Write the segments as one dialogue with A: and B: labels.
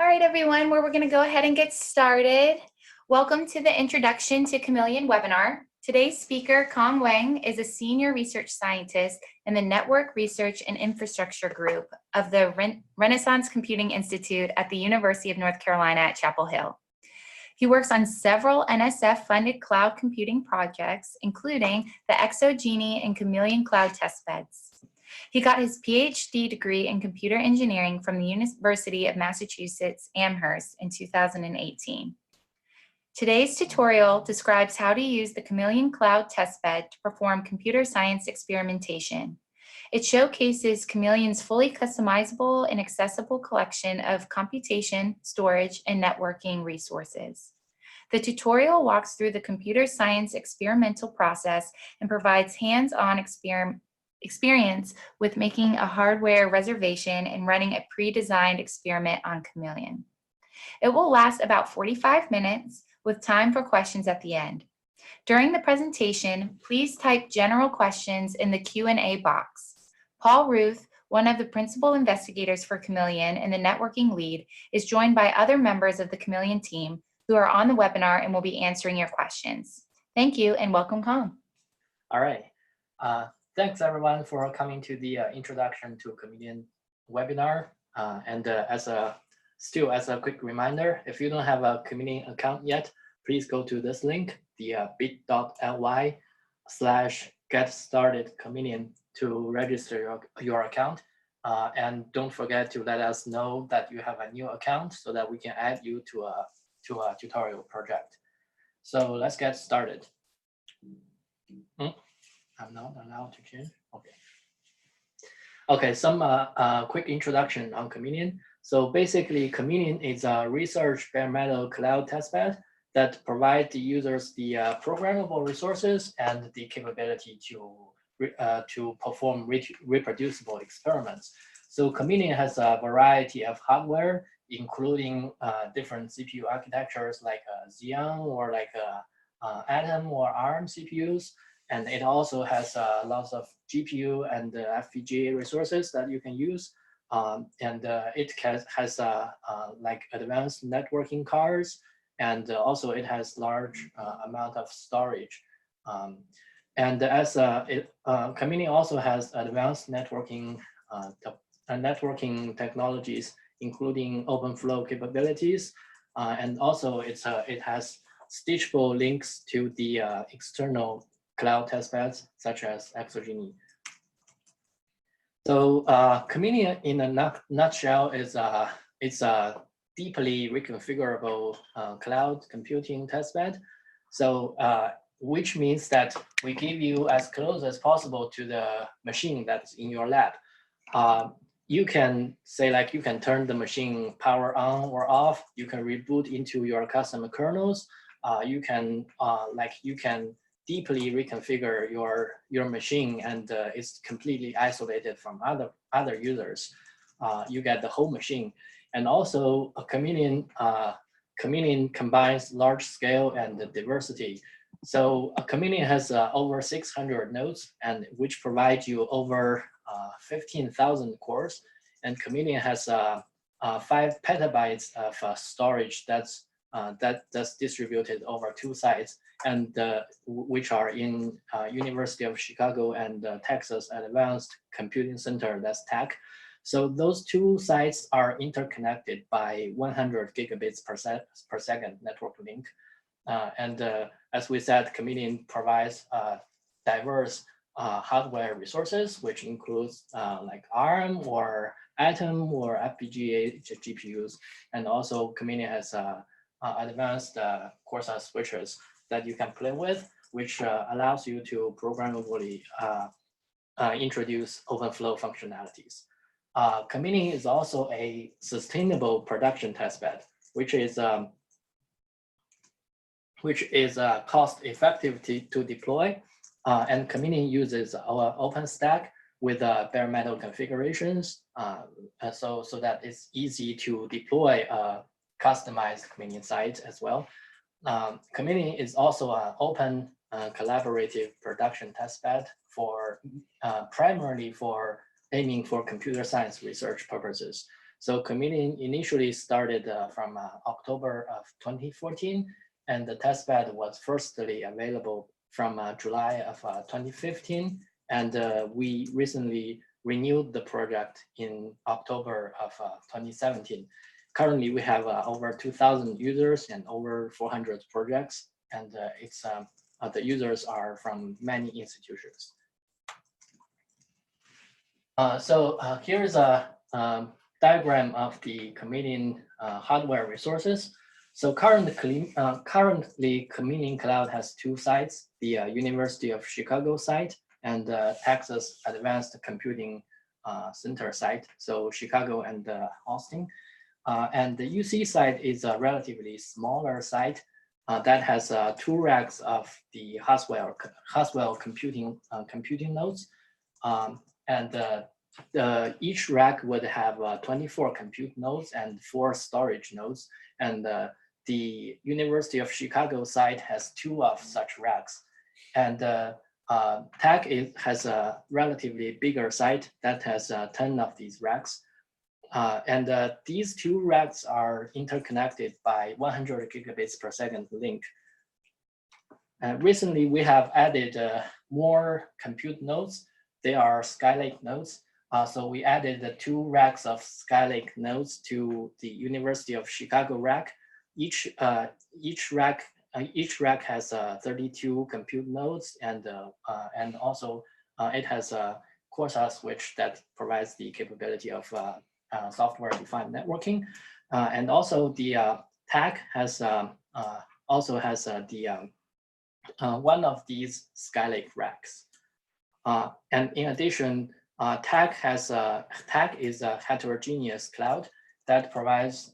A: All right, everyone, we're going to go ahead and get started. Welcome to the Introduction to Chameleon webinar. Today's speaker, Cong Wang, is a senior research scientist in the Network Research and Infrastructure Group of the Renaissance Computing Institute at the University of North Carolina at Chapel Hill. He works on several NSF-funded cloud computing projects, including the ExoGenie and Chameleon cloud testbeds. He got his PhD degree in computer engineering from the University of Massachusetts Amherst in 2018. Today's tutorial describes how to use the Chameleon Cloud testbed to perform computer science experimentation. It showcases Chameleon's fully customizable and accessible collection of computation, storage, and networking resources. The tutorial walks through the computer science experimental process and provides hands-on experience with making a hardware reservation and running a pre-designed experiment on Chameleon. It will last about 45 minutes with time for questions at the end. During the presentation, please type general questions in the Q&A box. Paul Ruth, one of the principal investigators for Chameleon and the networking lead, is joined by other members of the Chameleon team who are on the webinar and will be answering your questions. Thank you and welcome, Cong.
B: All right. Thanks everyone for coming to the Introduction to Chameleon webinar. As a quick reminder, if you don't have a Chameleon account yet, please go to this link, the bit.ly/getstartedchameleon to register your account. And don't forget to let us know that you have a new account so that we can add you to a tutorial project. So let's get started. I'm not allowed to change. Okay, some quick introduction on Chameleon. So basically, Chameleon is a research bare metal cloud testbed that provides the users the programmable resources and the capability to perform reproducible experiments. So Chameleon has a variety of hardware, including different CPU architectures like Xeon or like Atom or ARM CPUs. And it also has lots of GPU and FPGA resources that you can use. It has like advanced networking cards, and also it has large amount of storage. Chameleon also has advanced networking technologies, including OpenFlow capabilities, and also it has stitchable links to the external cloud testbeds such as ExoGenie. So Chameleon, in a nutshell, is it's a deeply reconfigurable cloud computing testbed. So which means that we give you as close as possible to the machine that's in your lab. You can say like you can turn the machine power on or off. You can reboot into your custom kernels. You can deeply reconfigure your machine, and it's completely isolated from other users. You get the whole machine, and also a Chameleon combines large scale and diversity. So a Chameleon has over 600 nodes, and which provides you over 15,000 cores, and Chameleon has 5 petabytes of storage that's distributed over 2 sites, and which are in University of Chicago and Texas Advanced Computing Center, that's TAC. So those 2 sites are interconnected by 100 gigabits per second network link. As we said, Chameleon provides diverse hardware resources, which includes like ARM or Atom or FPGA GPUs, and also Chameleon has advanced Corsa switches that you can play with, which allows you to programmably introduce OpenFlow functionalities. Chameleon is also a sustainable production testbed, which is cost-effective to deploy. And Chameleon uses our OpenStack with bare metal configurations, so that it's easy to deploy customized Chameleon site as well. Chameleon is also an open collaborative production testbed for primarily for aiming for computer science research purposes. So Chameleon initially started from October of 2014, and the testbed was firstly available from July of 2015. And we recently renewed the project in October of 2017. Currently, we have over 2,000 users and over 400 projects, and the users are from many institutions. Here is a diagram of the Chameleon hardware resources. So currently, Chameleon Cloud has two sites, the University of Chicago site and Texas Advanced Computing Center site, so Chicago and Austin. And the UC site is a relatively smaller site that has 2 racks of the Haswell computing nodes. Each rack would have 24 compute nodes and 4 storage nodes. And the University of Chicago site has 2 of such racks. And Tech has a relatively bigger site that has 10 of these racks. These 2 racks are interconnected by 100 gigabits per second link. Recently, we have added more compute nodes. They are Skylake nodes. So we added the 2 racks of Skylake nodes to the University of Chicago rack. Each rack has 32 compute nodes, and also it has a Corsa switch that provides the capability of software-defined networking, and also the TAC has also has one of these Skylake racks, and in addition, TAC is a heterogeneous cloud that provides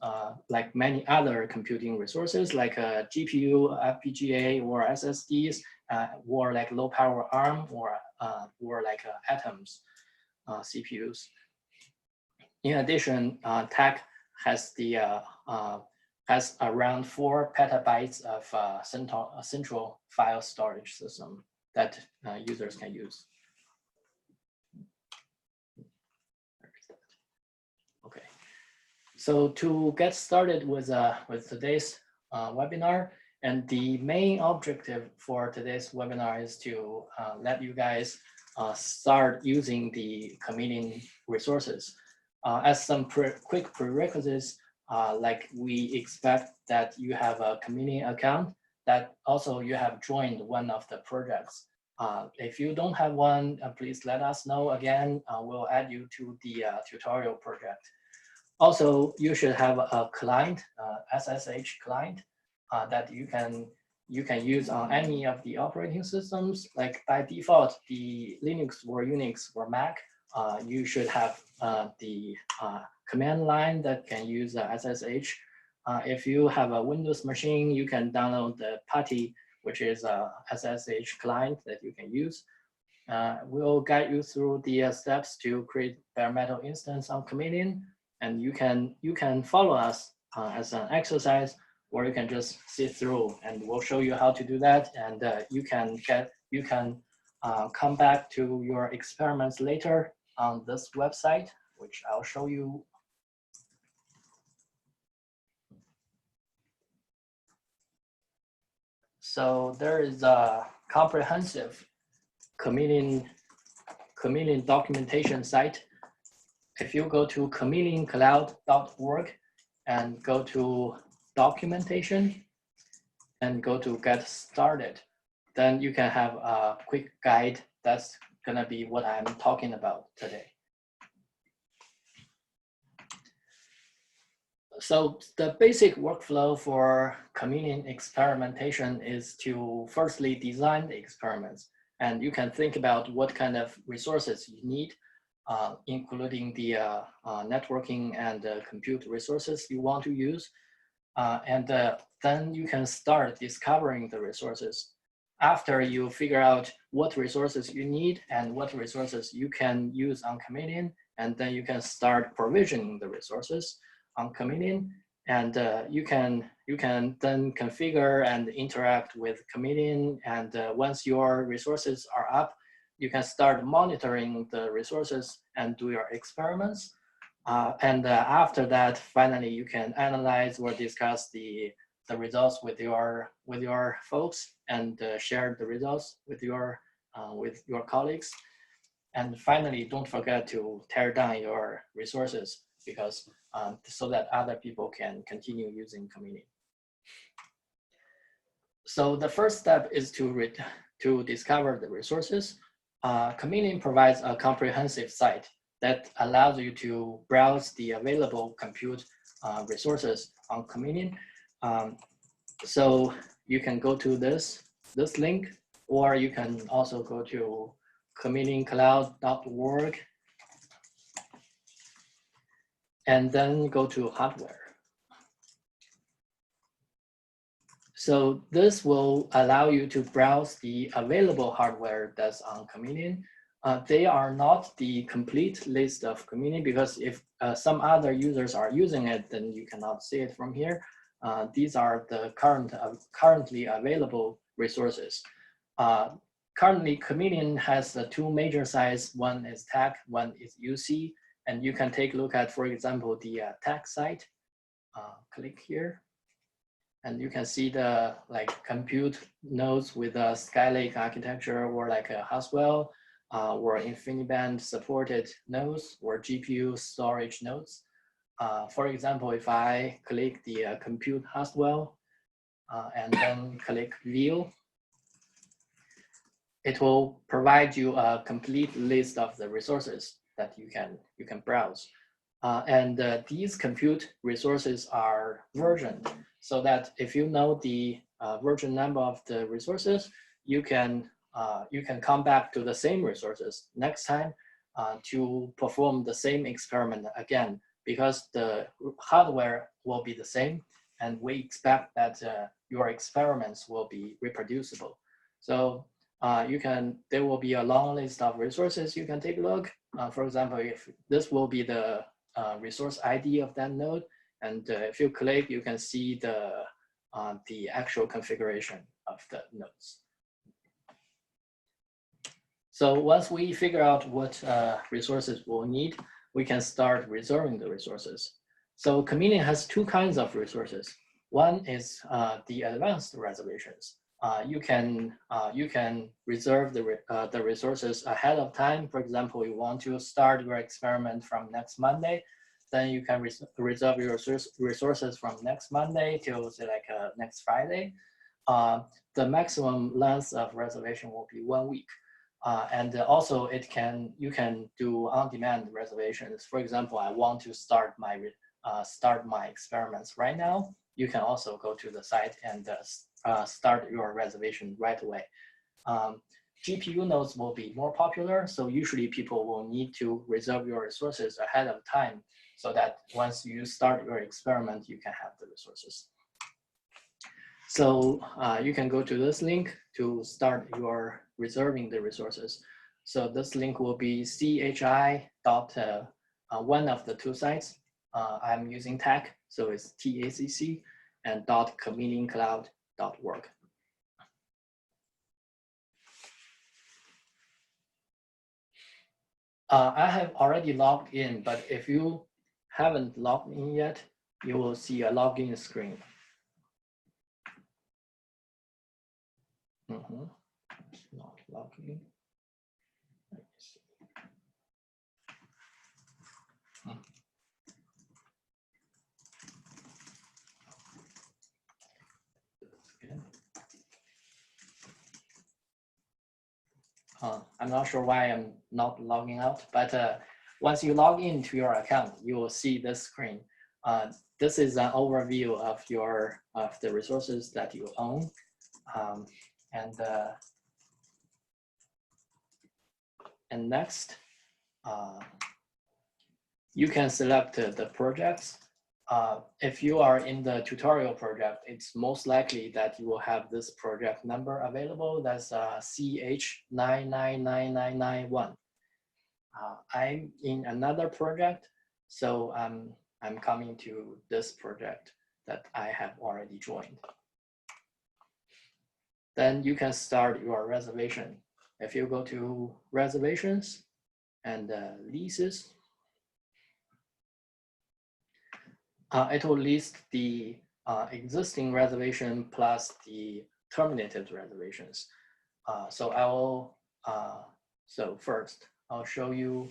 B: like many other computing resources like GPU, FPGA, or SSDs, or like low power ARM, or like Atoms CPUs. In addition, TAC has has around 4 petabytes of central file storage system that users can use. Okay, so to get started with today's webinar, and the main objective for today's webinar is to let you guys start using the Chameleon resources. As some quick prerequisites, like we expect that you have a Chameleon account, that also you have joined one of the projects. If you don't have one, please let us know again. We'll add you to the tutorial project. Also, you should have a client, SSH client, that you can use on any of the operating systems. Like by default, the Linux or Unix or Mac, you should have the command line that can use SSH. If you have a Windows machine, you can download the PuTTY, which is a SSH client that you can use. We'll guide you through the steps to create bare metal instance on Chameleon, and you can follow us as an exercise, or you can just sit through, and we'll show you how to do that. And you can come back to your experiments later on this website, which I'll show you. So there is a comprehensive Chameleon documentation site. If you go to chameleoncloud.org and go to documentation and go to get started, then you can have a quick guide. That's gonna be what I'm talking about today. So the basic workflow for Chameleon experimentation is to firstly design the experiments. And you can think about what kind of resources you need, including the networking and compute resources you want to use. Then you can start discovering the resources. After you figure out what resources you need and what resources you can use on Chameleon, and then you can start provisioning the resources on Chameleon, and you can then configure and interact with Chameleon. And once your resources are up, you can start monitoring the resources and do your experiments. After that, finally, you can analyze or discuss the results with your folks and share the results with your colleagues. And finally, don't forget to tear down your resources because so that other people can continue using Chameleon. So the first step is to discover the resources. Chameleon provides a comprehensive site that allows you to browse the available compute resources on Chameleon. So you can go to this link, or you can also go to chameleoncloud.org and then go to hardware. So this will allow you to browse the available hardware that's on Chameleon. They are not the complete list of Chameleon because if some other users are using it, then you cannot see it from here. These are the currently available resources. Currently, Chameleon has two major sites. One is tag, one is UC, and you can take a look at, for example, the tag site. Click here. And you can see the compute nodes with a Skylake architecture or like a Haswell or InfiniBand supported nodes or GPU storage nodes. For example, if I click the compute Haswell and then click view, it will provide you a complete list of the resources that you can browse. These compute resources are versioned so that if you know the version number of the resources, you can come back to the same resources next time to perform the same experiment again, because the hardware will be the same, and we expect that your experiments will be reproducible. So there will be a long list of resources you can take a look. For example, if this will be the resource ID of that node, and if you click, you can see the actual configuration of the nodes. So once we figure out what resources we'll need, we can start reserving the resources. So Chameleon has two kinds of resources. One is the advanced reservations. You can reserve the resources ahead of time. For example, you want to start your experiment from next Monday, then you can reserve your resources from next Monday till say next Friday. The maximum length of reservation will be 1 week. And also you can do on-demand reservations. For example, I want to start my experiments right now. You can also go to the site and start your reservation right away. GPU nodes will be more popular, so usually people will need to reserve your resources ahead of time so that once you start your experiment, you can have the resources. So you can go to this link to start your reserving the resources. So this link will be chi.one of the two sites. I'm using tag, so it's TACC, and .chameleoncloud.org. I have already logged in, but if you haven't logged in yet, you will see a login screen. Not logging. Let me see. I'm not sure why I'm not logging out, but once you log into your account, you will see this screen. This is an overview of the resources that you own, and next, you can select the projects. If you are in the tutorial project, it's most likely that you will have this project number available. That's CH999991. I'm in another project, so I'm coming to this project that I have already joined. Then you can start your reservation. If you go to reservations and leases, it will list the existing reservation plus the terminated reservations. So I will, so first I'll show you,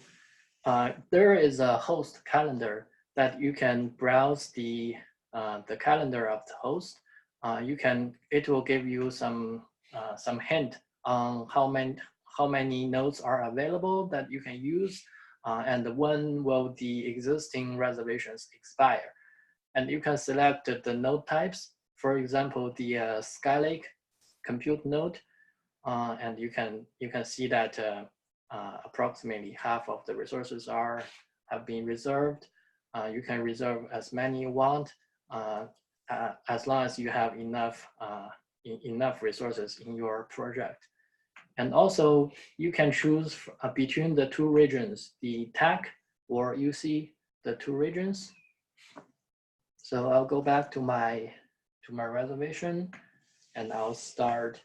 B: there is a host calendar that you can browse the calendar of the host. It will give you some hint on how many nodes are available that you can use, and when will the existing reservations expire. And you can select the node types. For example, the Skylake compute node, and you can see that approximately half of the resources have been reserved. You can reserve as many you want, as long as you have enough resources in your project. And also, you can choose between the two regions, the TAC or UC, the two regions. So I'll go back to my reservation, and I'll start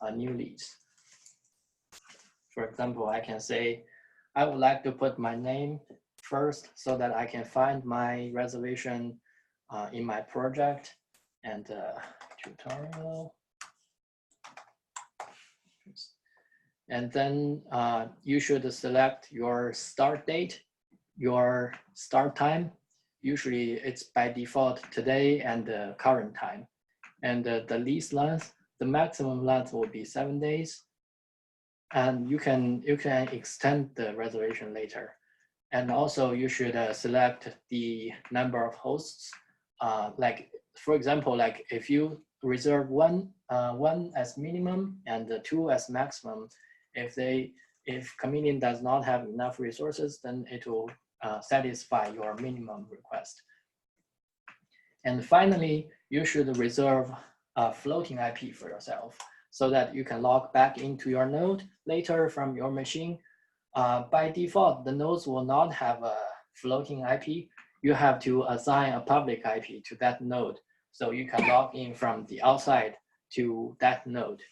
B: a new lease. For example, I can say, I would like to put my name first so that I can find my reservation in my project, and tutorial. And then you should select your start date, your start time. Usually it's by default today and the current time. And the lease length, the maximum length will be 7 days. And you can extend the reservation later. And also you should select the number of hosts. Like, for example, like if you reserve one as minimum and 2 as maximum, if Chameleon does not have enough resources, then it will satisfy your minimum request. And finally, you should reserve a floating IP for yourself so that you can log back into your node later from your machine. By default, the nodes will not have a floating IP. You have to assign a public IP to that node, so you can log in from the outside to that node.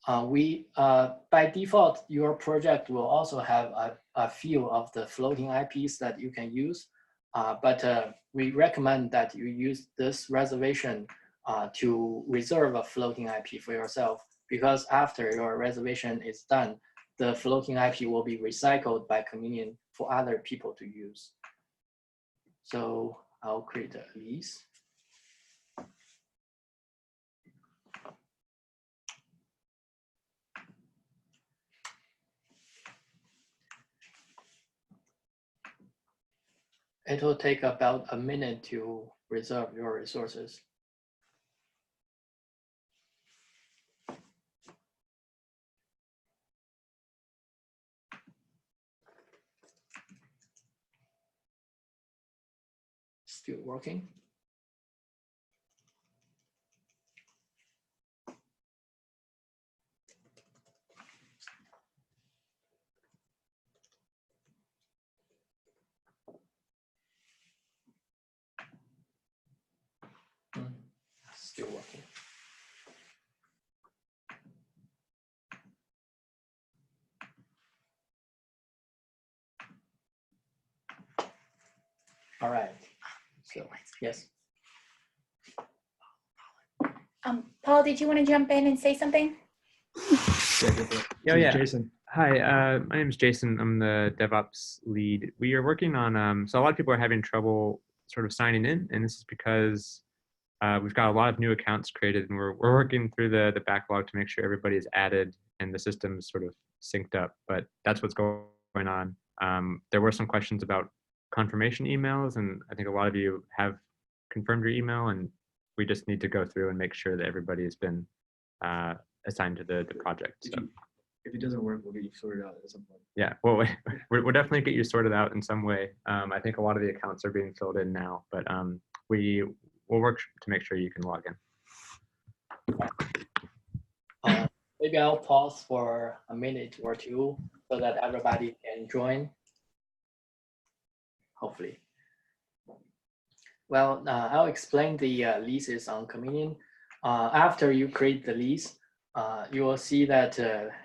B: By default, your project will also have a few of the floating IPs that you can use, but we recommend that you use this reservation to reserve a floating IP for yourself, because after your reservation is done, the floating IP will be recycled by Chameleon for other people to use. So I'll create a lease. It will take about a minute to reserve your resources. Still working. Still working. All right. So yes.
A: Paul, did you want to jump in and say something?
C: Yeah.
D: Jason.
C: Hi, my name is Jason. I'm the DevOps lead. We are working on, so a lot of people are having trouble sort of signing in, and this is because we've got a lot of new accounts created, and we're working through the backlog to make sure everybody is added and the system is sort of synced up, but that's what's going on. There were some questions about confirmation emails, and I think a lot of you have confirmed your email, and we just need to go through and make sure that everybody has been assigned to the project. So.
D: If it doesn't work, we'll get you sorted out at some point.
C: Yeah, well, we'll definitely get you sorted out in some way. I think a lot of the accounts are being filled in now, but we'll work to make sure you can log in.
B: Maybe I'll pause for a minute or two so that everybody can join. Hopefully. Well, I'll explain the leases on Chameleon. After you create the lease, you will see that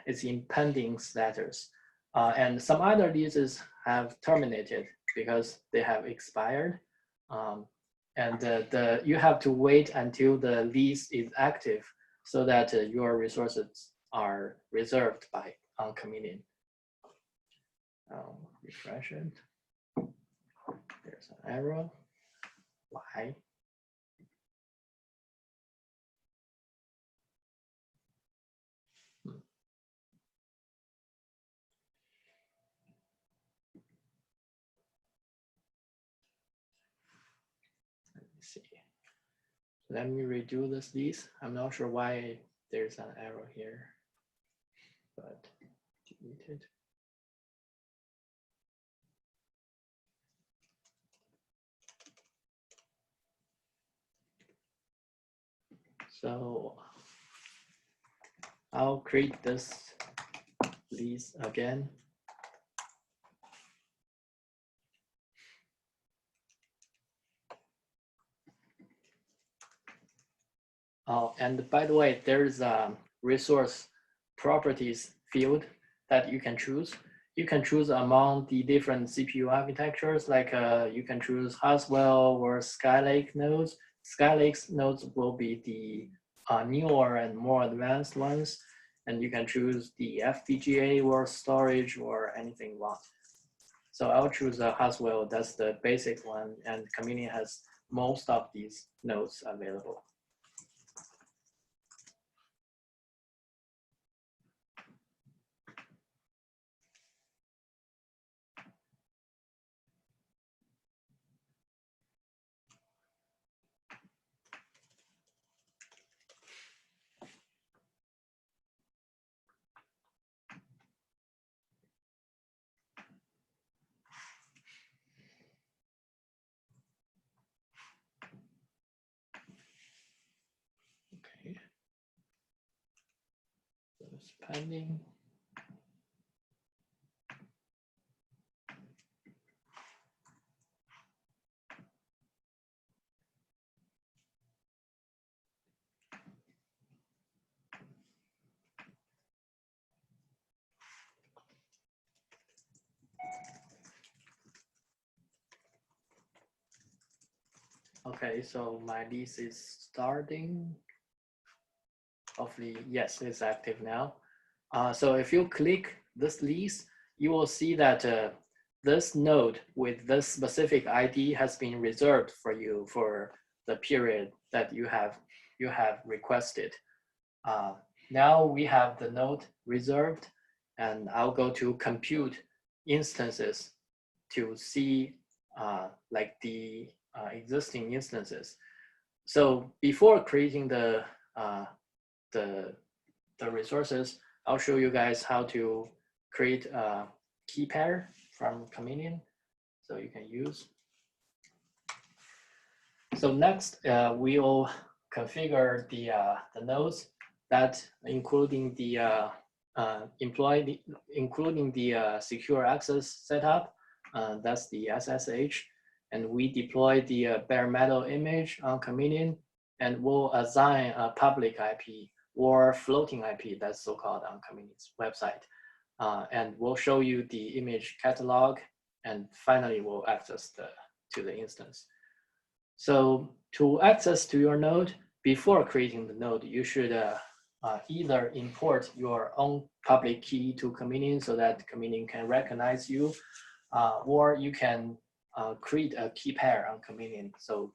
B: it's in pending status. And some other leases have terminated because they have expired. And you have to wait until the lease is active so that your resources are reserved by on Chameleon. Refresh it. There's an error. Why? Let me see. Let me redo this lease. I'm not sure why there's an error here, but delete it. So I'll create this lease again. Oh, and by the way, there's a resource properties field that you can choose. You can choose among the different CPU architectures, like you can choose Haswell or Skylake nodes. Skylake's nodes will be the newer and more advanced ones. And you can choose the FPGA or storage or anything you want. So I'll choose a Haswell, that's the basic one, and Chameleon has most of these nodes available. Okay. So it's pending. Okay, so my lease is starting. Hopefully, yes, it's active now. So if you click this lease, you will see that this node with this specific ID has been reserved for you for the period that you have requested. Now we have the node reserved, and I'll go to compute instances to see like the existing instances. So before creating the resources, I'll show you guys how to create a key pair from Chameleon. So you can use. So next, we'll configure the nodes that including the including the secure access setup. That's the SSH, and we deploy the bare metal image on Chameleon, and we'll assign a public IP or floating IP, that's so-called on Chameleon's website. And we'll show you the image catalog, and finally we'll access to the instance. So to access to your node, before creating the node, you should either import your own public key to Chameleon so that Chameleon can recognize you, or you can create a key pair on Chameleon so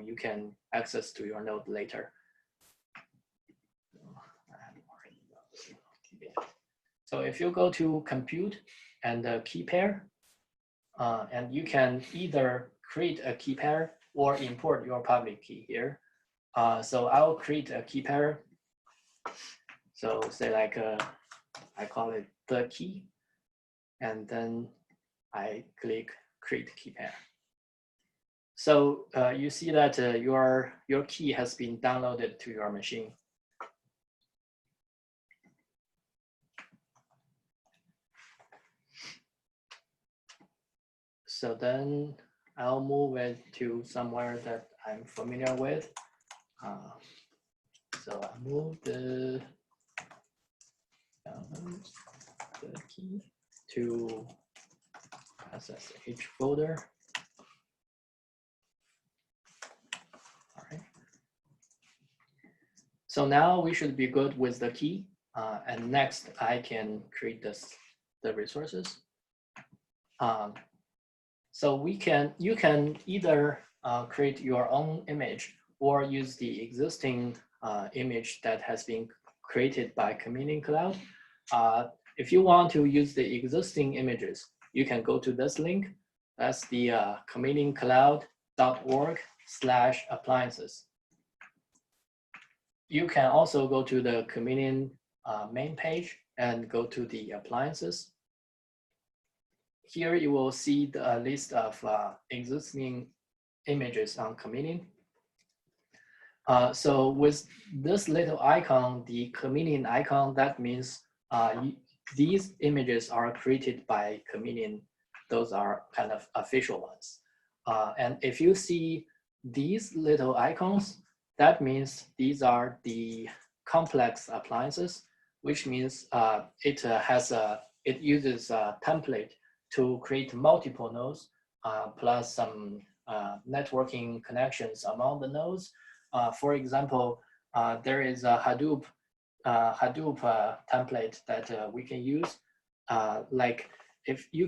B: you can access to your node later. So if you go to compute and key pair, and you can either create a key pair or import your public key here. So I'll create a key pair. So say like I call it the key, and then I click create key pair. So you see that your key has been downloaded to your machine. So then I'll move it to somewhere that I'm familiar with. So I move the key to SSH folder. So now we should be good with the key. And next, I can create the resources. So you can either create your own image or use the existing image that has been created by Chameleon Cloud. If you want to use the existing images, you can go to this link. That's the chameleoncloud.org/appliances. You can also go to the Chameleon main page and go to the appliances. Here you will see the list of existing images on Chameleon. So with this little icon, the Chameleon icon, that means these images are created by Chameleon. Those are kind of official ones. And if you see these little icons, that means these are the complex appliances, which means it uses a template to create multiple nodes plus some networking connections among the nodes. For example, there is a Hadoop template that we can use. Like if you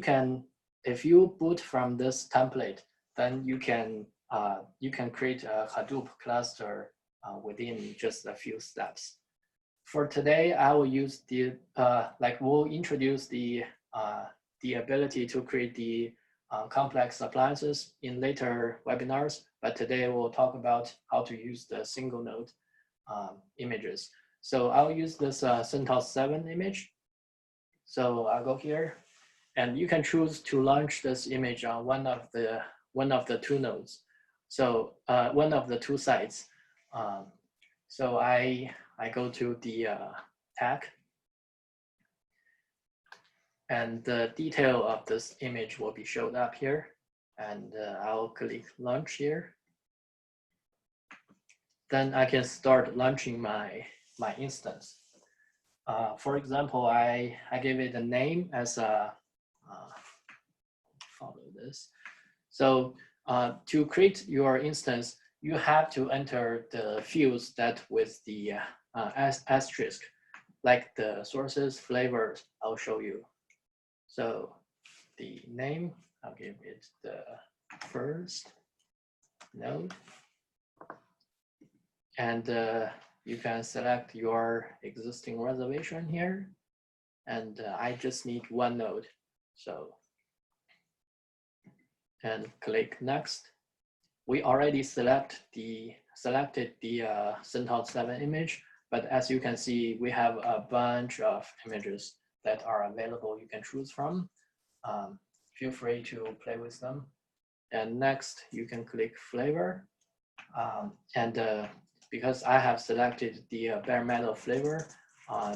B: boot from this template, then you can create a Hadoop cluster within just a few steps. For today, I will use we'll introduce the ability to create the complex appliances in later webinars, but today we'll talk about how to use the single node images. So I'll use this CentOS 7 image. So I'll go here, and you can choose to launch this image on one of the two nodes. So one of the two sites. So I go to the tag, and the detail of this image will be showed up here. And I'll click launch here. Then I can start launching my instance. For example, I give it a name as a, follow this. So to create your instance, you have to enter the fields that with the asterisk, like the sources, flavors, I'll show you. So the name, I'll give it the first node. And you can select your existing reservation here. And I just need one node. So, and click next. We already selected the CentOS 7 image, but as you can see, we have a bunch of images that are available you can choose from. Feel free to play with them. And next, you can click flavor. Because I have selected the bare metal flavor,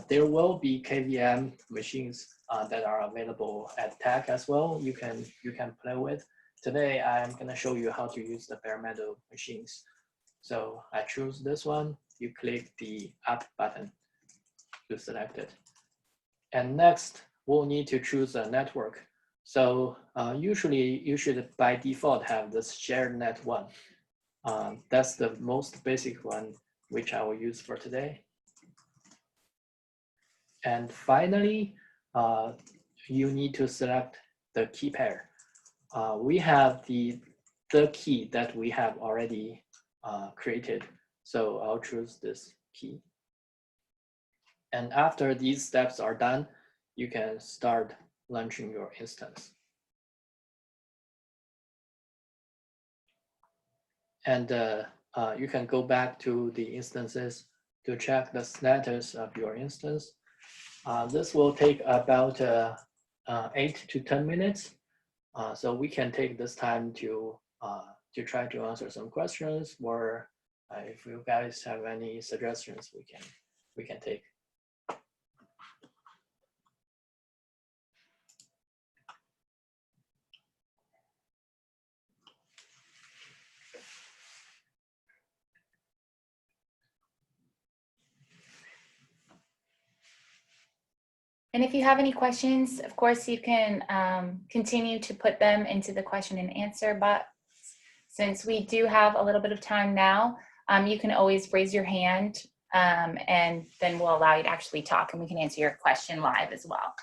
B: there will be KVM machines that are available at TAC as well. You can play with. Today, I'm going to show you how to use the bare metal machines. So I choose this one. You click the up button to select it. And next, we'll need to choose a network. So usually, you should by default have this shared net one. That's the most basic one, which I will use for today. And finally, you need to select the key pair. We have the key that we have already created. So I'll choose this key. And after these steps are done, you can start launching your instance. And you can go back to the instances to check the status of your instance. This will take about 8 to 10 minutes. So we can take this time to try to answer some questions, or if you guys have any suggestions, we can take.
A: And if you have any questions, of course, you can continue to put them into the question and answer box. Since we do have a little bit of time now, you can always raise your hand and then we'll allow you to actually talk and we can answer your question live as well.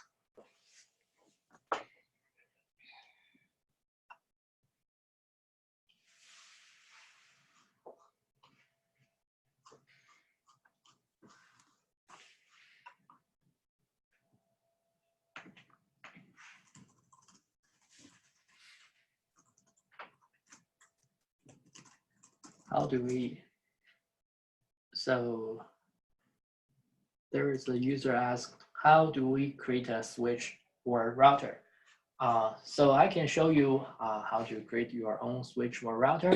B: How do we, so there is a user asked, how do we create a switch or a router? So I can show you how to create your own switch or router.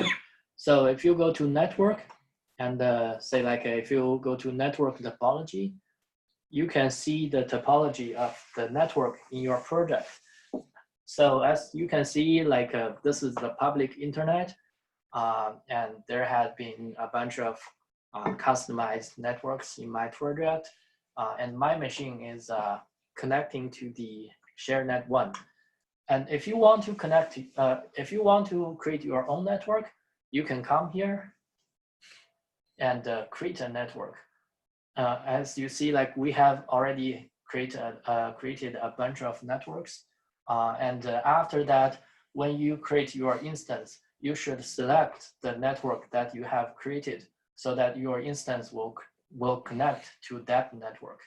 B: So if you go to network and say like if you go to network topology, you can see the topology of the network in your project. So as you can see, like this is the public internet. And there have been a bunch of customized networks in my project. And my machine is connecting to the ShareNet 1. And if you want to connect, if you want to create your own network, you can come here and create a network. As you see, like we have already created a bunch of networks. And after that, when you create your instance, you should select the network that you have created so that your instance will connect to that network.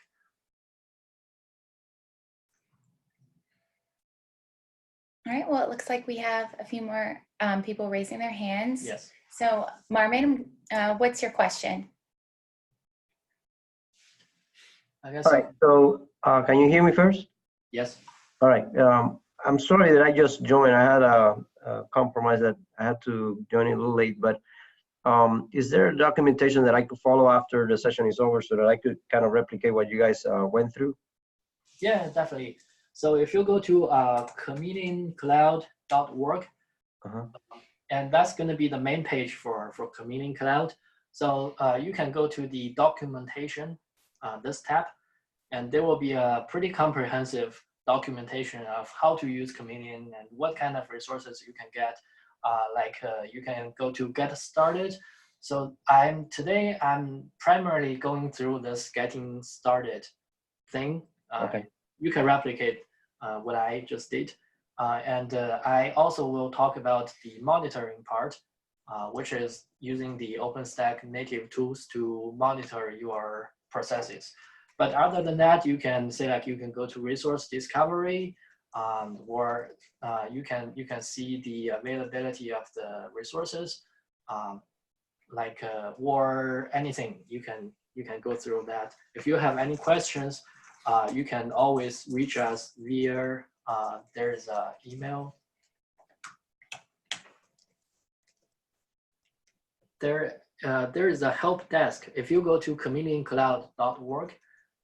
A: All right, well, it looks like we have a few more people raising their hands.
B: Yes.
A: So Marvin, what's your question?
B: I guess.
E: All right, so can you hear me first?
B: Yes.
E: All right, I'm sorry that I just joined. I had a compromise that I had to join in a little late, but is there a documentation that I could follow after the session is over so that I could kind of replicate what you guys went through?
B: Yeah, definitely. So if you go to ChamelionCloud.org, and that's going to be the main page for Chameleon Cloud. So you can go to the documentation, this tab, and there will be a pretty comprehensive documentation of how to use Chameleon and what kind of resources you can get. You can go to get started. So today I'm primarily going through this getting started thing.
E: Okay.
B: You can replicate what I just did. I also will talk about the monitoring part, which is using the OpenStack native tools to monitor your processes. But other than that, you can say like you can go to resource discovery, or you can see the availability of the resources, or anything. You can go through that. If you have any questions, you can always reach us via there's an email. There is a help desk. If you go to ChameleonCloud.org,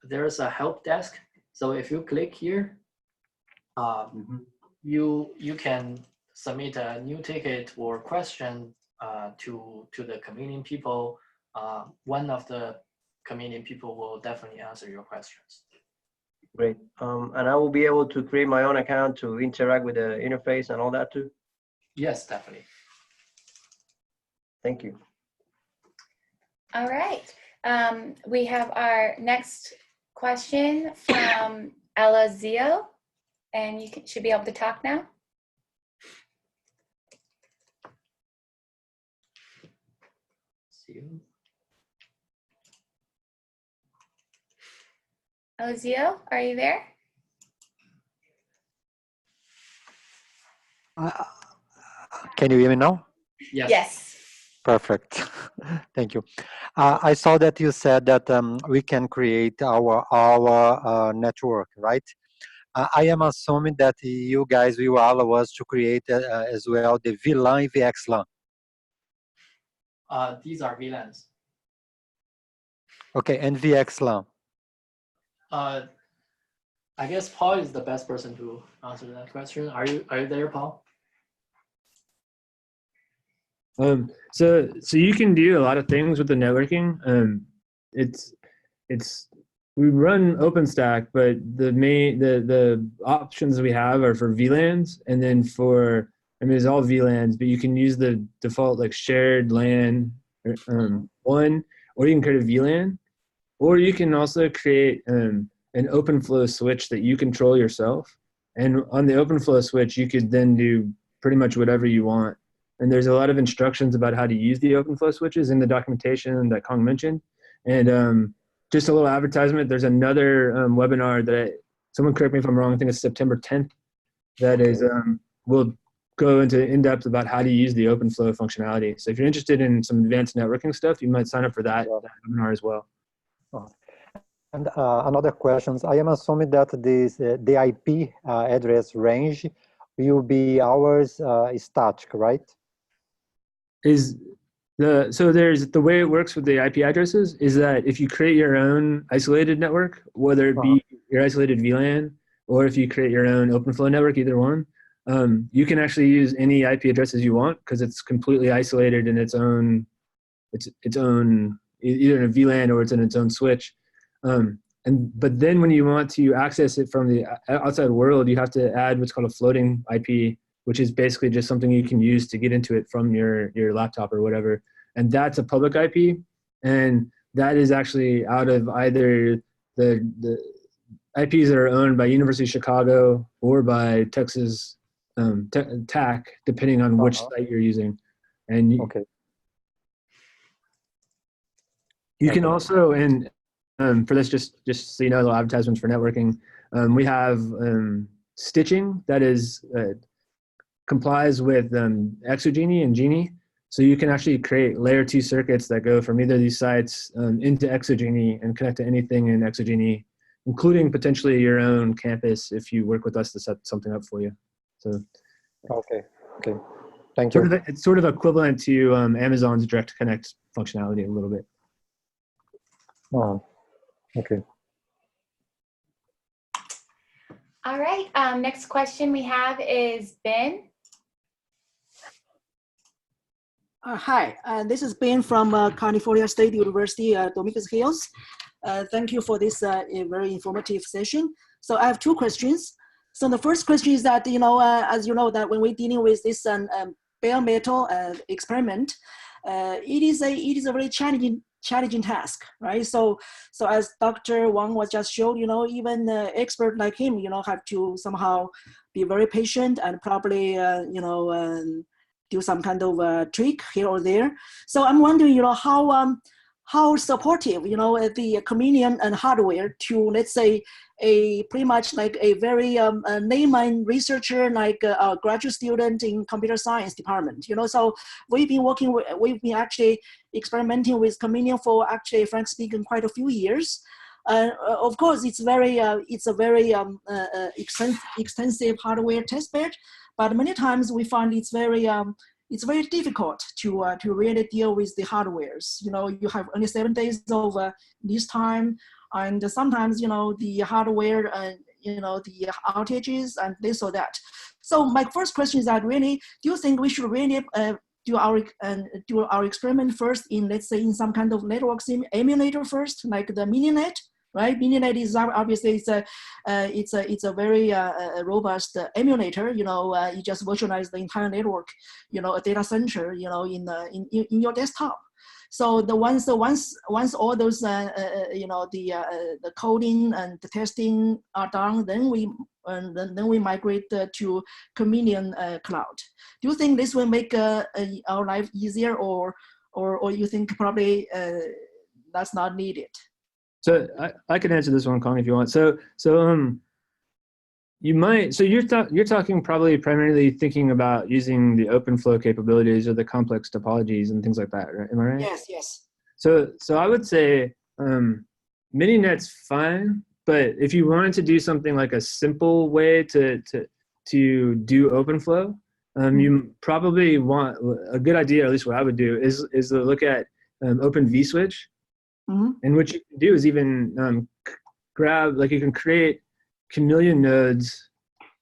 B: there is a help desk. So if you click here, you can submit a new ticket or question to the Chameleon people. One of the Chameleon people will definitely answer your questions.
E: Great. And I will be able to create my own account to interact with the interface and all that too?
B: Yes, definitely.
E: Thank you.
A: All right. We have our next question from Ella Zio, and you should be able to talk now.
B: See you.
A: Elizio, are you there?
F: Can you hear me now?
B: Yes.
A: Yes.
F: Perfect. Thank you. I saw that you said that we can create our network, right? I am assuming that you guys will allow us to create as well the VLAN VXLAN.
B: These are VLANs.
F: Okay, and VXLAN.
B: I guess Paul is the best person to answer that question. Are you there, Paul?
D: So you can do a lot of things with the networking. We run OpenStack, but the options we have are for VLANs, and then it's all VLANs, but you can use the default like shared LAN one, or you can create a VLAN, or you can also create an OpenFlow switch that you control yourself. And on the OpenFlow switch, you could then do pretty much whatever you want. And there's a lot of instructions about how to use the OpenFlow switches in the documentation that Cong mentioned. And just a little advertisement, there's another webinar that someone correct me if I'm wrong, I think it's September 10th, that is, will go into in-depth about how to use the OpenFlow functionality. So if you're interested in some advanced networking stuff, you might sign up for that webinar as well.
F: And another question, I am assuming that the IP address range will be ours static, right?
D: So there's the way it works with the IP addresses is that if you create your own isolated network, whether it be your isolated VLAN or if you create your own OpenFlow network, either one, you can actually use any IP addresses you want because it's completely isolated in its own either in a VLAN or it's in its own switch. But then when you want to access it from the outside world, you have to add what's called a floating IP, which is basically just something you can use to get into it from your laptop or whatever. And that's a public IP. And that is actually out of either the IPs that are owned by University of Chicago or by Texas TAC, depending on which site you're using. And you can also, and for this, just so you know, little advertisements for networking, we have stitching that is complies with Exogeny and Genie. So you can actually create layer 2 circuits that go from either of these sites into Exogeny and connect to anything in Exogeny, including potentially your own campus if you work with us to set something up for you. So
F: Thank you.
D: It's sort of equivalent to Amazon's Direct Connect functionality a little bit.
F: Okay.
A: All right, next question we have is Ben.
G: Hi, this is Ben from California State University, Dominguez Hills. Thank you for this very informative session. So I have two questions. So the first question is that, as you know, that when we're dealing with this bare metal experiment, it is a very challenging task, right? So as Dr. Wang was just showed, even an expert like him, have to somehow be very patient and probably, do some kind of trick here or there. So I'm wondering, how supportive, the Chameleon and hardware to, let's say, a pretty much like a very layman researcher, like a graduate student in computer science department. So we've been actually experimenting with Chameleon for actually, frankly speaking, quite a few years. Of course, it's a very extensive hardware testbed, but many times we find it's very difficult to really deal with the hardwares. You have only 7 days of lease time, and sometimes the hardware, the outages and this or that. So my first question is that really, do you think we should really do our experiment first in, let's say, in some kind of network sim emulator first, like the MiniNet? Right, MiniNet is obviously it's a very robust emulator. You just virtualize the entire network, a data center, in your desktop. So once all those the coding and the testing are done, then we migrate to Chameleon cloud. Do you think this will make our life easier, or you think probably that's not needed?
D: So I can answer this one, Cong, if you want. So you might. So you're talking probably primarily thinking about using the OpenFlow capabilities or the complex topologies and things like that, right? Am I right?
G: Yes.
D: So I would say MiniNet's fine, but if you wanted to do something like a simple way to do OpenFlow, you probably want a good idea. At least what I would do is to look at Open vSwitch. And what you can do is even you can create Chameleon nodes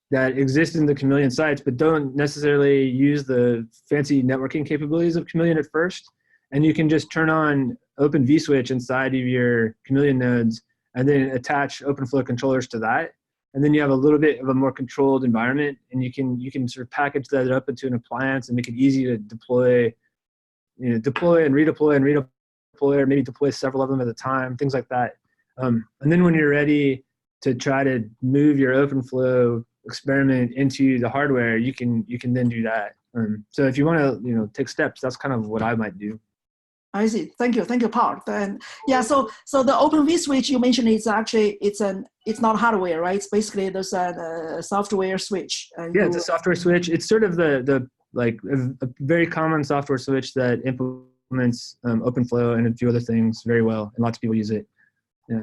D: that exist in the Chameleon sites, but don't necessarily use the fancy networking capabilities of Chameleon at first. And you can just turn on Open vSwitch inside of your Chameleon nodes and then attach OpenFlow controllers to that. And then you have a little bit of a more controlled environment, and you can sort of package that up into an appliance and make it easy to deploy and redeploy deployer, maybe deploy several of them at a time, things like that. And then when you're ready to try to move your OpenFlow experiment into the hardware, you can then do that. So if you want to take steps, that's kind of what I might do.
G: I see. Thank you, Paul. And yeah, so the Open vSwitch you mentioned is actually it's not hardware, right? It's basically there's a software switch.
D: Yeah, it's a software switch. It's sort of the like a very common software switch that implements OpenFlow and a few other things very well, and lots of people use it. Yeah.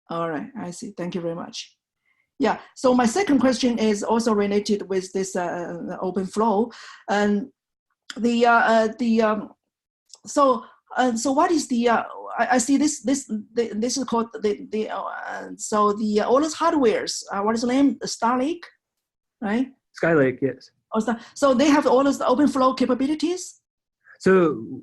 G: All right, I see. Thank you very much. Yeah. So my second question is also related with this OpenFlow, and so what is the I see this is called all those hardwares. What is the name? Starlake, right?
D: Skylake, yes.
G: So they have all those OpenFlow capabilities.
D: So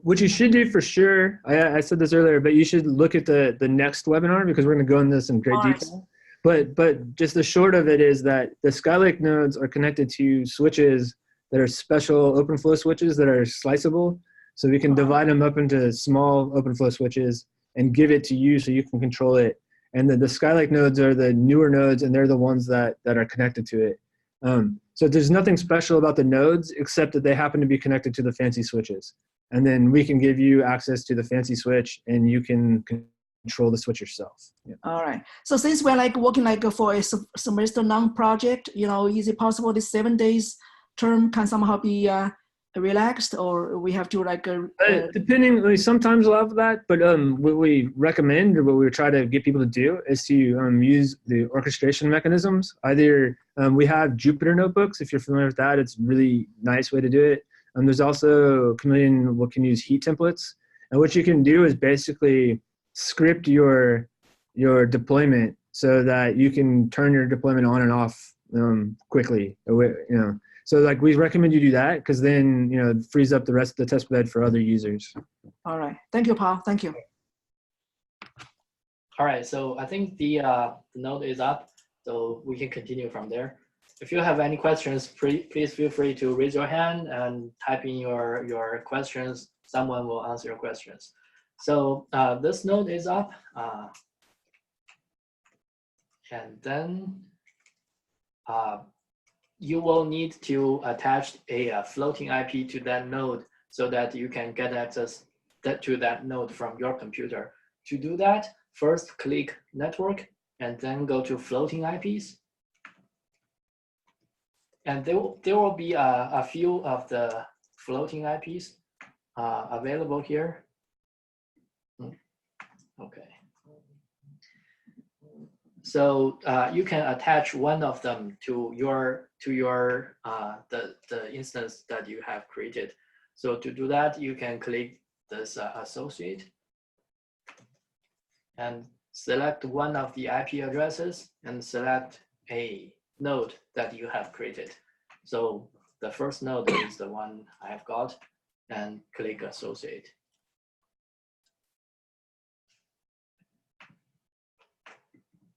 D: what you should do for sure, I said this earlier, but you should look at the next webinar because we're going to go into this in great detail. But just the short of it is that the Skylake nodes are connected to switches that are special OpenFlow switches that are sliceable. So we can divide them up into small OpenFlow switches and give it to you so you can control it. And the Skylake nodes are the newer nodes, and they're the ones that are connected to it. So there's nothing special about the nodes except that they happen to be connected to the fancy switches. And then we can give you access to the fancy switch, and you can control the switch yourself. Yeah.
G: All right. So since we're working for a semester long project, is it possible this 7 days term can somehow be relaxed, or we have to
D: depending, sometimes we'll have that, but what we recommend or what we try to get people to do is to use the orchestration mechanisms. Either we have Jupyter notebooks, if you're familiar with that, it's a really nice way to do it. There's also Chameleon can use heat templates, and what you can do is basically script your deployment so that you can turn your deployment on and off quickly. So we recommend you do that because then it frees up the rest of the test bed for other users.
G: All right. Thank you, Paul. Thank you.
B: All right. So I think the node is up, so we can continue from there. If you have any questions, please feel free to raise your hand and type in your questions. Someone will answer your questions. So this node is up, and then you will need to attach a floating IP to that node so that you can get access to that node from your computer. To do that, first click Network and then go to Floating IPs. And there will be a few of the floating IPs available here. Okay. So you can attach one of them to the instance that you have created. So to do that, you can click this associate and select one of the IP addresses and select a node that you have created. So the first node is the one I have got, and click associate.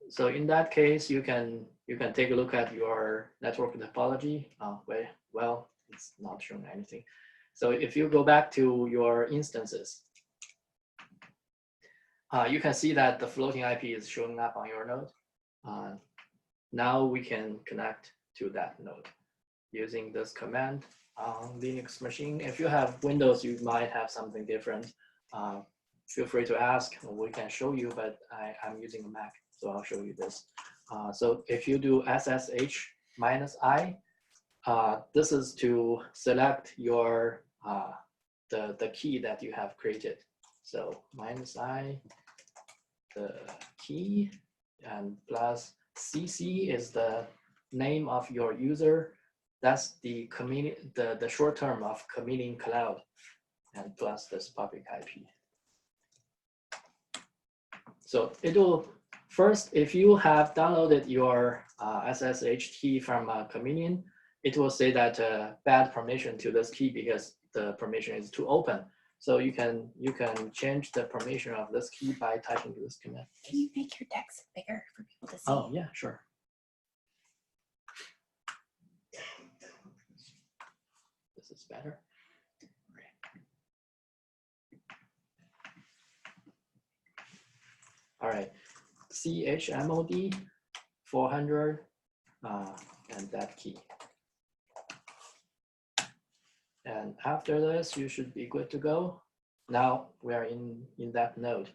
B: So in that case, you can take a look at your network topology. Well, it's not showing anything. So if you go back to your instances, you can see that the floating IP is showing up on your node. Now we can connect to that node using this command on Linux machine. If you have Windows, you might have something different. Feel free to ask. We can show you, but I'm using a Mac, so I'll show you this. So if you do SSH-I, this is to select your the key that you have created. So -I, the key, and plus CC is the name of your user. That's the short term of Chameleon Cloud, and plus this public IP. So it will first, if you have downloaded your SSH key from Chameleon, it will say that bad permission to this key because the permission is too open. So you can change the permission of this key by typing this command.
A: Can you make your text bigger for people to see?
B: Oh yeah, sure. This is better. right, chmod 400 and that key. And after this, you should be good to go. Now we are in that node.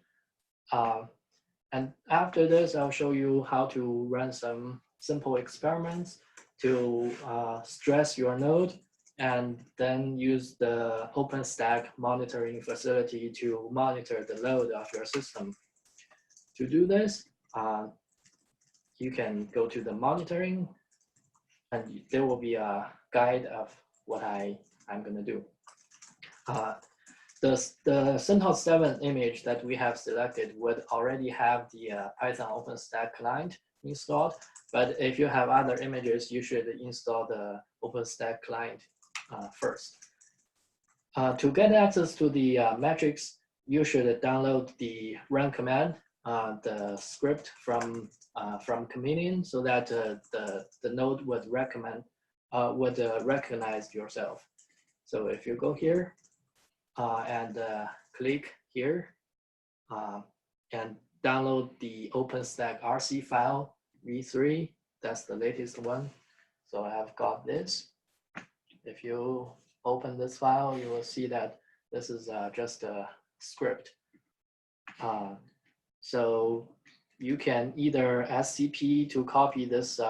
B: And after this, I'll show you how to run some simple experiments to stress your node, and then use the OpenStack monitoring facility to monitor the load of your system. To do this, you can go to the monitoring, and there will be a guide of what I'm going to do. The CentOS 7 image that we have selected would already have the Python OpenStack client installed, but if you have other images, you should install the OpenStack client first. To get access to the metrics, you should download the run command, the script from Chameleon, so that the node would recognize yourself. So if you go here and click here and download the OpenStack RC file v3, that's the latest one. So I've got this. If you open this file, you will see that this is just a script. So you can either SCP to copy this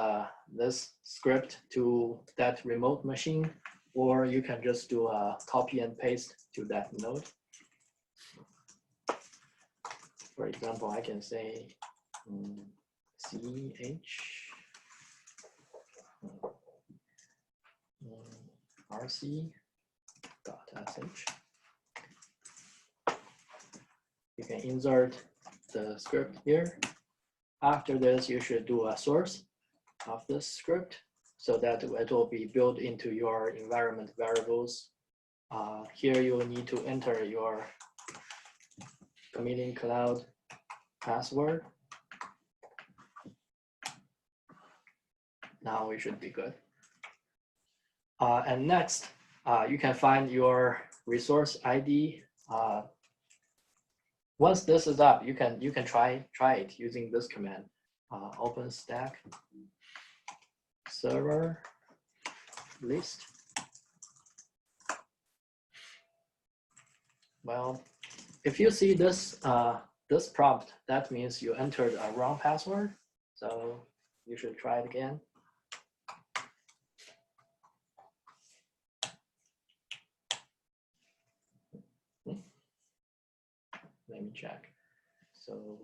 B: this script to that remote machine, or you can just do a copy and paste to that node. For example, I can say rc.sh. You can insert the script here. After this, you should do a source of this script so that it will be built into your environment variables. Here you will need to enter your Chameleon Cloud password. Now we should be good. And next, you can find your resource ID. Once this is up, you can try it using this command: OpenStack server list. Well, if you see this this prompt, that means you entered a wrong password. So you should try it again. Let me check. So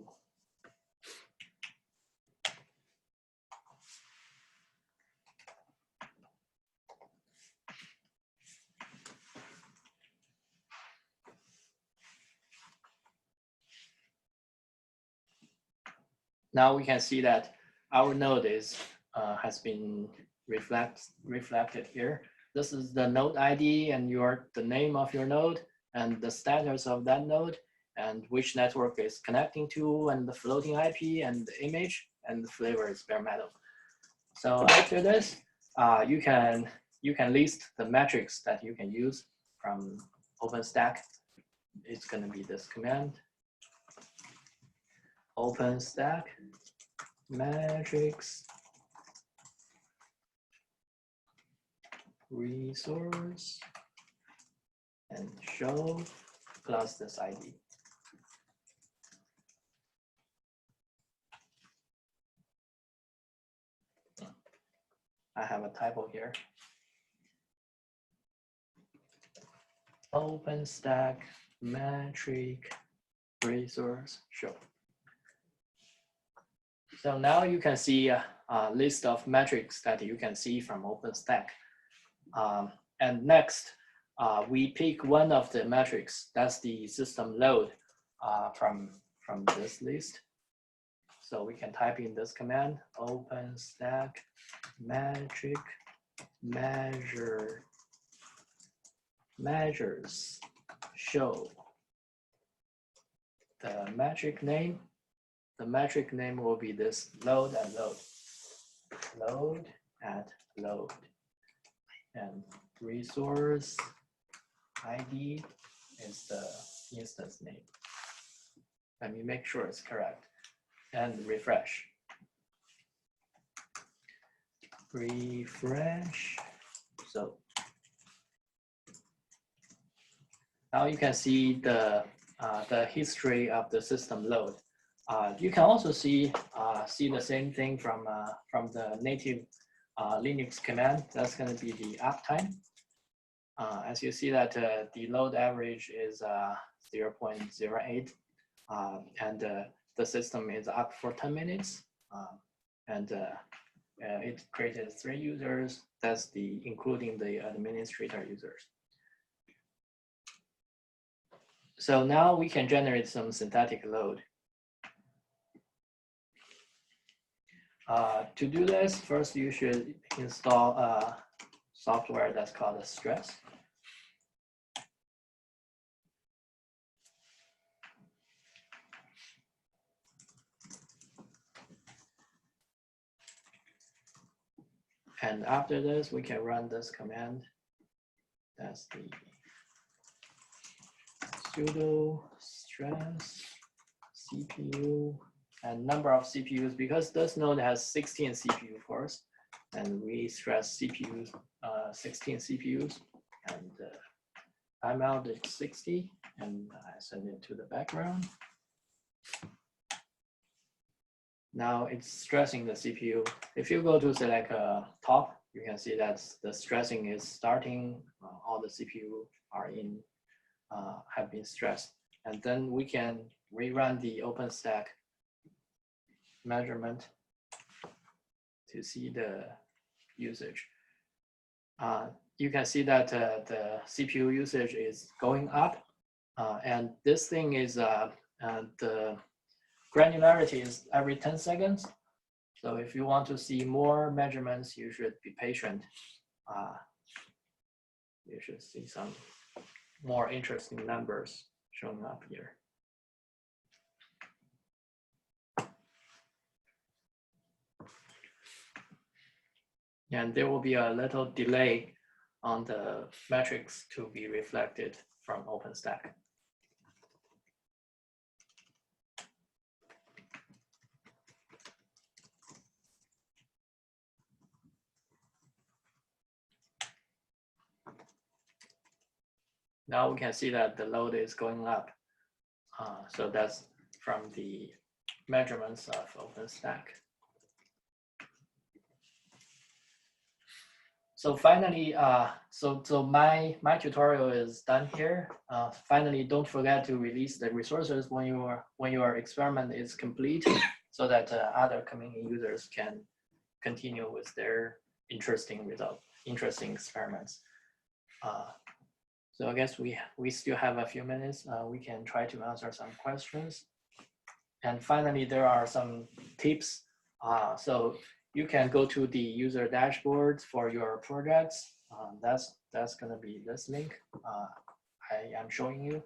B: now we can see that our node is has been reflected here. This is the node ID and the name of your node and the status of that node and which network is connecting to, and the floating IP and the image, and the flavor is bare metal. So after this, you can list the metrics that you can use from OpenStack. It's going to be this command: OpenStack metrics resource and show plus this ID. I have a typo here. OpenStack metric resource show. So now you can see a list of metrics that you can see from OpenStack. And next, we pick one of the metrics. That's the system load from this list. So we can type in this command: OpenStack metric measures show. The metric name will be this load at load. Load at load. And resource ID is the instance name. Let me make sure it's correct. and refresh. Refresh. So now you can see the history of the system load. You can also see the same thing from the native Linux command. That's going to be the uptime. As you see that the load average is 0.08, and the system is up for 10 minutes, and it created 3 users. That's including the administrator users. So now we can generate some synthetic load. To do this, first you should install a software that's called a stress. And after this, we can run this command. That's the sudo stress CPU and number of CPUs, because this node has 16 CPU cores, and we stress CPUs, 16 CPUs, and timeout is 60, and I send it to the background. Now it's stressing the CPU. If you go to select top, you can see that the stressing is starting. All the CPU are in, have been stressed. And then we can rerun the OpenStack measurement to see the usage. You can see that the CPU usage is going up. And this thing is, the granularity is every 10 seconds. So if you want to see more measurements, you should be patient. You should see some more interesting numbers showing up here. And there will be a little delay on the metrics to be reflected from OpenStack. Now we can see that the load is going up. So that's from the measurements of OpenStack. So finally, so my tutorial is done here. Finally, don't forget to release the resources when your experiment is complete, so that other community users can continue with their interesting experiments. So I guess we still have a few minutes. We can try to answer some questions. And finally, there are some tips. So you can go to the user dashboard for your projects. That's going to be this link I am showing you.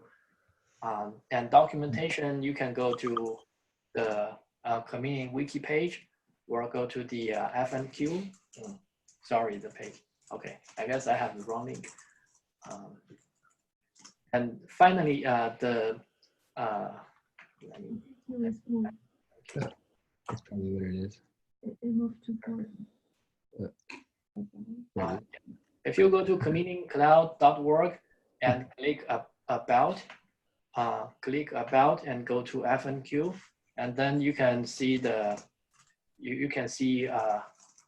B: And documentation, you can go to the community wiki page, or go to the FNQ. Sorry, the page. Okay, I guess I have the wrong link. And finally,
C: That's probably what it is.
B: If you go to community-cloud.org and click about and go to FNQ, and then you can see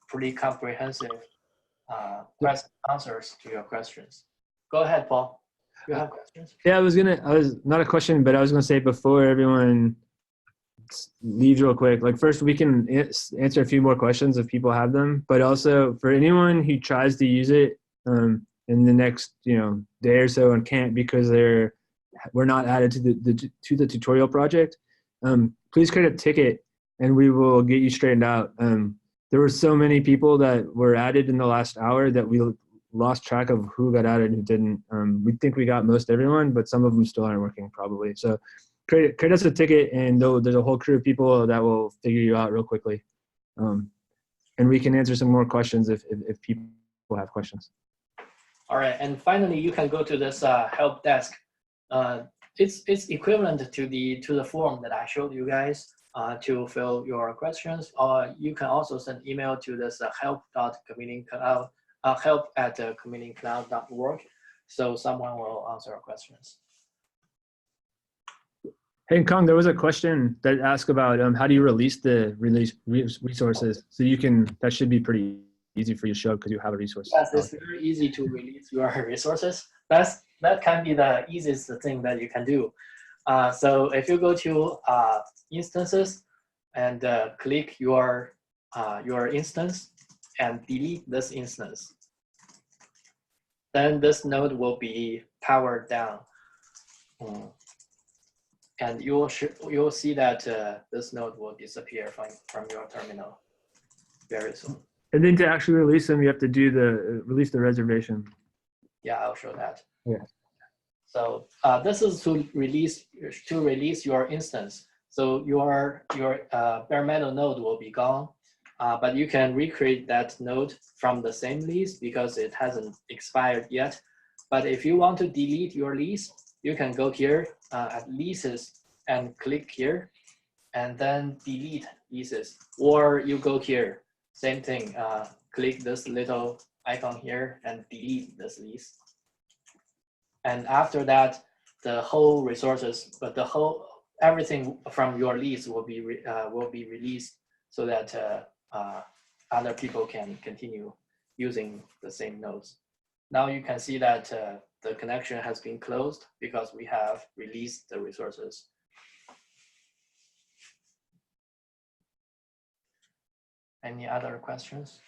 B: pretty comprehensive answers to your questions. Go ahead, Paul. You have questions?
D: Yeah, I was not a question, but I was gonna say before everyone leaves real quick, like first we can answer a few more questions if people have them, but also for anyone who tries to use it in the next day or so and can't because we're not added to the tutorial project, please create a ticket and we will get you straightened out. There were so many people that were added in the last hour that we lost track of who got added and who didn't. We think we got most everyone, but some of them still aren't working probably. So create us a ticket, and there's a whole crew of people that will figure you out real quickly. And we can answer some more questions if people have questions.
B: All right, and finally, you can go to this help desk. It's equivalent to the form that I showed you guys. to fill your questions, or you can also send email to this help@communingcloud.org, so someone will answer your questions.
D: Hey, Cong, there was a question that asked about how do you release the resources? So you can, that should be pretty easy for you to show because you have a resource.
B: Yes, it's very easy to release your resources. That can be the easiest thing that you can do. So if you go to instances and click your instance and delete this instance, then this node will be powered down. And you'll see that this node will disappear from your terminal very soon.
D: And then to actually release them, you have to do release the reservation.
B: Yeah, I'll show that.
D: Yeah.
B: So this is to release your instance. So your bare metal node will be gone, but you can recreate that node from the same lease because it hasn't expired yet. But if you want to delete your lease, you can go here at Leases and click here, and then delete leases. Or you go here, same thing, click this little icon here and delete this lease. And after that, the whole resources, but everything from your lease will be released so that other people can continue using the same nodes. Now you can see that the connection has been closed because we have released the resources. Any other questions?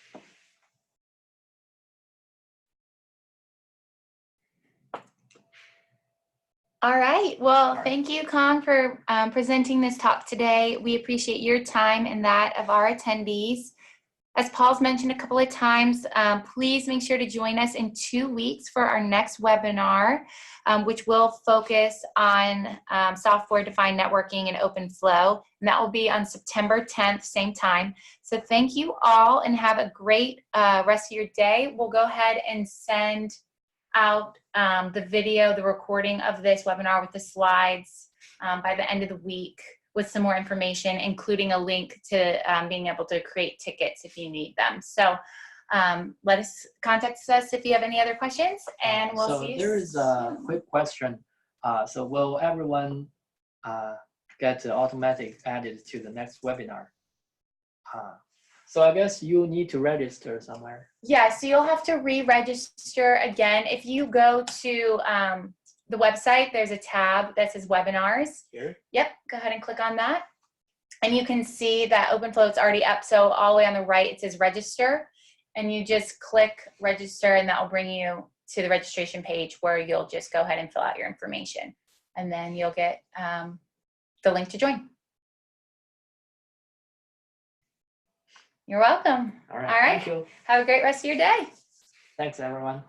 A: All right. Well, thank you, Cong, for presenting this talk today. We appreciate your time and that of our attendees. As Paul's mentioned a couple of times, please make sure to join us in 2 weeks for our next webinar, which will focus on software-defined networking and open flow. And that will be on September 10th, same time. So thank you all and have a great rest of your day. We'll go ahead and send out the video, the recording of this webinar with the slides by the end of the week with some more information, including a link to being able to create tickets if you need them. So contact us if you have any other questions, and we'll see you
B: there is a quick question. So will everyone get automatic added to the next webinar? So I guess you need to register somewhere.
A: Yeah, so you'll have to re-register again. If you go to the website, there's a tab that says webinars.
B: Here?
A: Yep, go ahead and click on that. And you can see that OpenFlow is already up. So all the way on the right, it says register. And you just click register, and that will bring you to the registration page where you'll just go ahead and fill out your information. And then you'll get the link to join. You're welcome.
B: All right.
A: All right.
B: Thank you.
A: Have a great rest of your day.
B: Thanks, everyone.